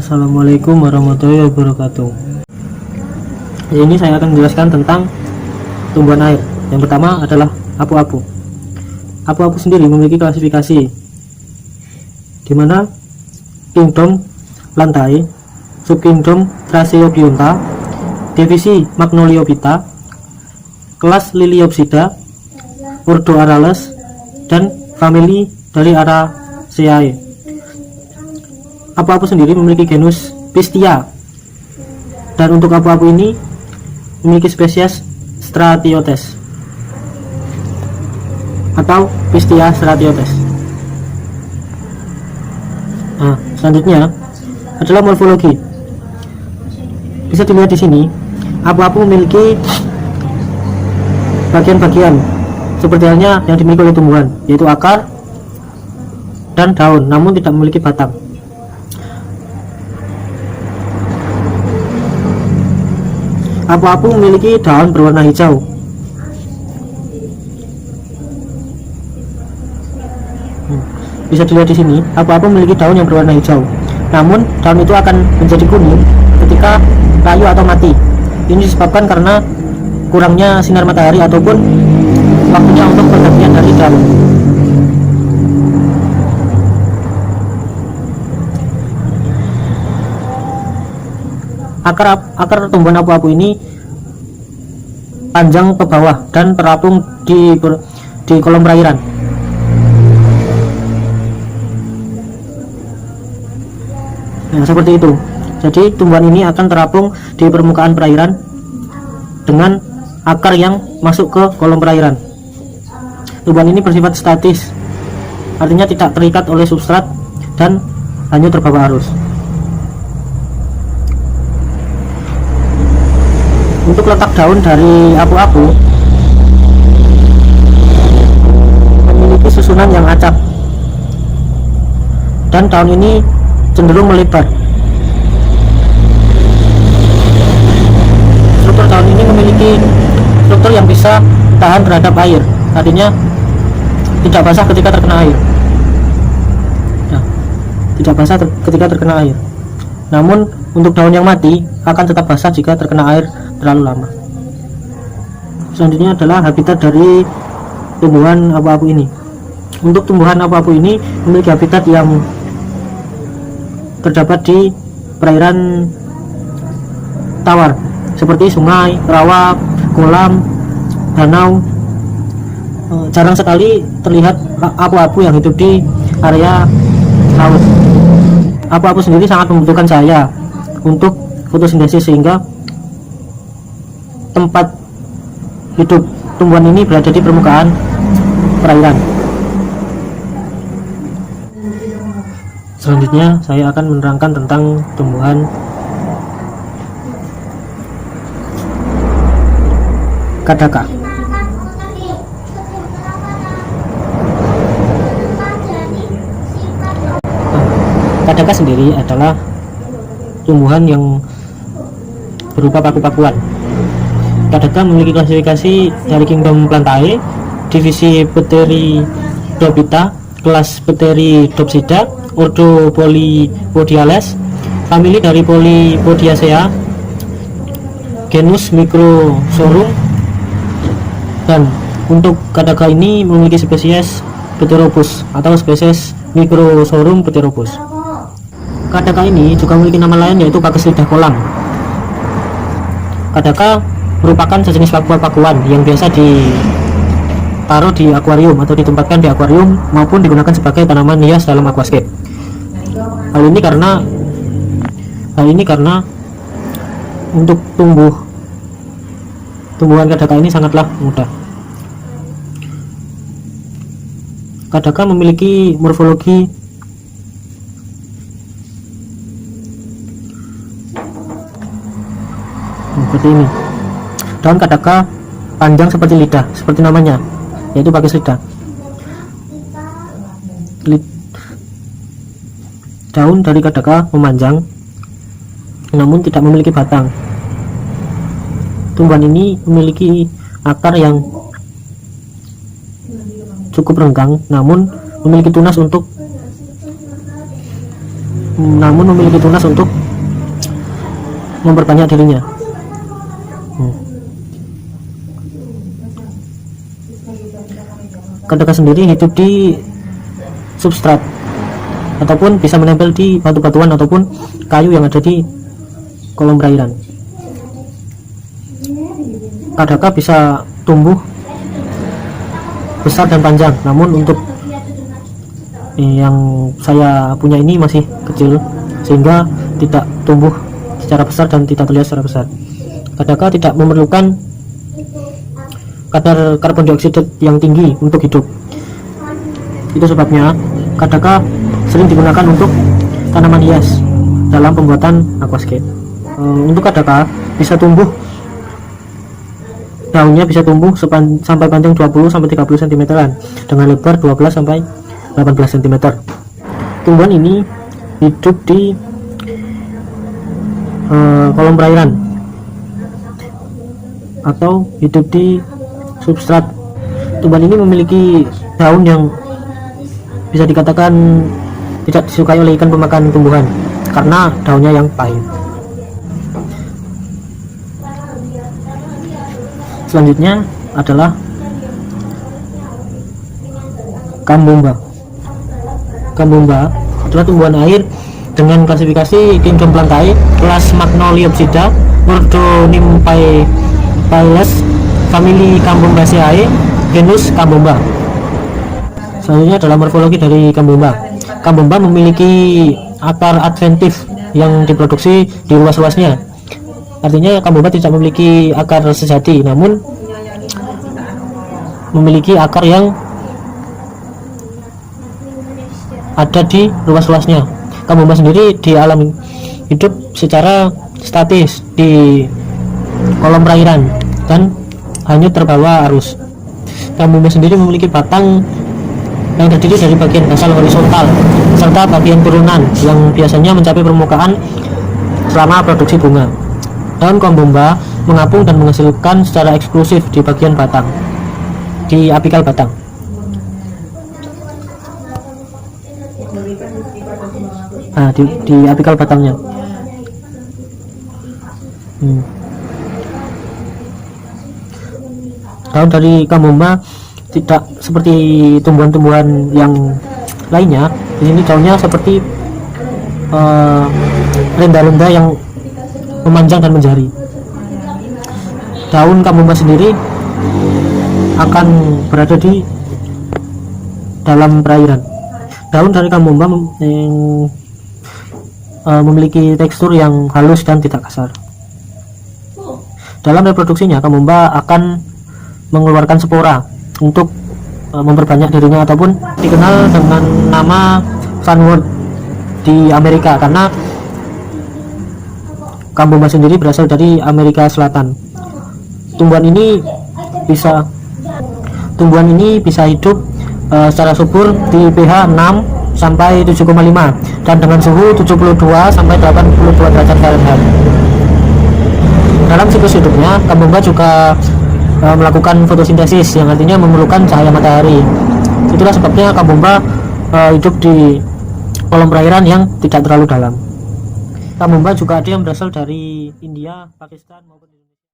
Assalamualaikum warahmatullahi wabarakatuh. Ini saya akan menjelaskan tentang tumbuhan air. Yang pertama adalah apu-apu. Apu-apu sendiri memiliki klasifikasi, di mana kingdom Plantae, subkingdom Thraseobionta, divisi Magnoliophyta, kelas Liliopsida, ordo Arales, dan famili dari Araceae. Apu-apu sendiri memiliki genus Pistia, dan untuk apu-apu ini memiliki spesies Stratiotes atau Pistia stratiotes. Nah, selanjutnya adalah morfologi. Bisa dilihat di sini, apu-apu memiliki bagian-bagian seperti halnya yang dimiliki oleh tumbuhan, yaitu akar dan daun, namun tidak memiliki batang. Apu-apu memiliki daun berwarna hijau. Bisa dilihat di sini, apu-apu memiliki daun yang berwarna hijau. Namun daun itu akan menjadi kuning ketika layu atau mati. Ini disebabkan karena kurangnya sinar matahari ataupun waktunya untuk pergantian dari daun. Akar tumbuhan apu-apu ini panjang ke bawah dan terapung di kolom perairan. Nah, seperti itu. Jadi tumbuhan ini akan terapung di permukaan perairan dengan akar yang masuk ke kolom perairan. Tumbuhan ini bersifat statis, artinya tidak terikat oleh substrat dan hanya terbawa arus. Untuk letak daun dari apu-apu memiliki susunan yang acak, dan daun ini cenderung melebar. Struktur daun ini memiliki struktur yang bisa tahan terhadap air, artinya tidak basah ketika terkena air. Nah, tidak basah ketika terkena air. Namun untuk daun yang mati akan tetap basah jika terkena air terlalu lama. Selanjutnya adalah habitat dari tumbuhan apu-apu ini. Untuk tumbuhan apu-apu ini memiliki habitat yang terdapat di perairan tawar seperti sungai, rawa, kolam, danau. Jarang sekali terlihat apu-apu yang hidup di area laut. Apu-apu sendiri sangat membutuhkan cahaya untuk fotosintesis, sehingga tempat hidup tumbuhan ini berada di permukaan perairan. Selanjutnya saya akan menerangkan tentang tumbuhan Kadaka. Kadaka sendiri adalah tumbuhan yang berupa paku-pakuan. Kadaka memiliki klasifikasi dari kingdom Plantae, divisi Pteridophyta, kelas Pteridopsida, ordo Polypodiales, famili dari Polypodiaceae, genus Microsorum. Dan untuk Kadaka ini memiliki spesies Pteropus atau spesies Microsorum Pteropus. Kadaka ini juga memiliki nama lain, yaitu kakes lidah kolam. Kadaka merupakan sejenis paku-pakuan yang biasa ditaruh di akuarium atau ditempatkan di akuarium maupun digunakan sebagai tanaman hias dalam aquascape. Hal ini karena untuk tumbuhan Kadaka ini sangatlah mudah. Kadaka memiliki morfologi seperti ini. Daun Kadaka panjang seperti lidah, seperti namanya, yaitu pakis lidah. Daun dari Kadaka memanjang, namun tidak memiliki batang. Tumbuhan ini memiliki akar yang cukup renggang, namun memiliki tunas untuk namun memiliki tunas untuk memperbanyak dirinya. Kadaka sendiri hidup di substrat ataupun bisa menempel di batu-batuan ataupun kayu yang ada di kolom perairan. Kadaka bisa tumbuh besar dan panjang, namun untuk yang saya punya ini masih kecil sehingga tidak tumbuh secara besar dan tidak terlihat secara besar. Kadaka tidak memerlukan kadar karbon dioksida yang tinggi untuk hidup. Itu sebabnya kadaka sering digunakan untuk tanaman hias dalam pembuatan aquascape. Untuk kadaka bisa tumbuh, daunnya bisa tumbuh sampai panjang 20-30 cm dengan lebar 12-18 cm. Tumbuhan ini hidup di kolom perairan atau hidup di substrat. Tumbuhan ini memiliki daun yang bisa dikatakan tidak disukai oleh ikan pemakan tumbuhan karena daunnya yang pahit. Selanjutnya adalah Kambomba. Kambomba adalah tumbuhan air dengan klasifikasi Kingdom Plantae, kelas Magnoliopsida, ordo Nymphaeales, famili Kambombaceae, genus Kambomba. Selanjutnya adalah morfologi dari Kambomba. Kambomba memiliki akar adventif yang diproduksi di ruas-ruasnya. Artinya Kambomba tidak memiliki akar sejati, namun memiliki akar yang ada di ruas-ruasnya. Kambomba sendiri di alam hidup secara statis di kolom perairan dan hanyut terbawa arus. Kambomba sendiri memiliki batang yang terdiri dari bagian basal horizontal serta bagian turunan yang biasanya mencapai permukaan selama produksi bunga. Daun kambomba mengapung dan menghasilkan secara eksklusif di bagian batang, di apikal batang. Nah, di apikal batangnya. Daun dari kambomba tidak seperti tumbuhan-tumbuhan yang lainnya. Di sini daunnya seperti lenda-lenda yang memanjang dan menjari. Daun kambomba sendiri akan berada di dalam perairan. Daun dari kambomba memiliki tekstur yang halus dan tidak kasar. Dalam reproduksinya, kambomba akan mengeluarkan spora untuk memperbanyak dirinya ataupun dikenal dengan nama sunwort di Amerika karena kambomba sendiri berasal dari Amerika Selatan. Tumbuhan ini bisa hidup secara subur di pH 6 sampai 7,5 dan dengan suhu 72 sampai 82 derajat Fahrenheit. Dalam siklus hidupnya, kambomba juga melakukan fotosintesis yang artinya memerlukan cahaya matahari. Itulah sebabnya kambomba hidup di kolom perairan yang tidak terlalu dalam. Kambomba juga ada yang berasal dari India, Pakistan maupun